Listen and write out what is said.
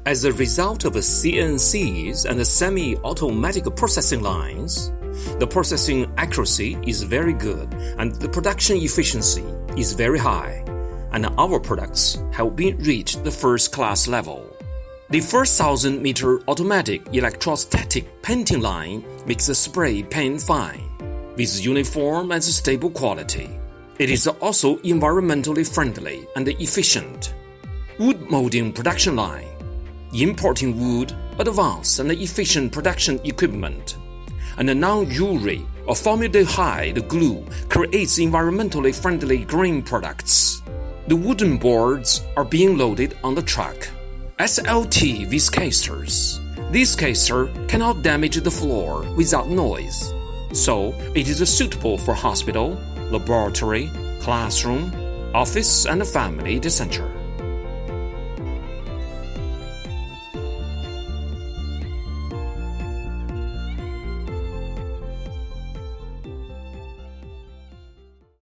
As a result of CNCs and semi-automatic processing lines, the processing accuracy is very good and the production efficiency is very high, and our products have been reached the first-class level. The 4,000-meter automatic electrostatic painting line makes the spray paint fine, with uniform and stable quality. It is also environmentally friendly and efficient. Wood molding production line, importing wood, advanced and efficient production equipment, and a non-UV or formaldehyde glue creates environmentally friendly green products. The wooden boards are being loaded on the truck. SLT viscasters. This caster cannot damage the floor without noise, so it is suitable for hospital, laboratory, classroom, office and family, etc.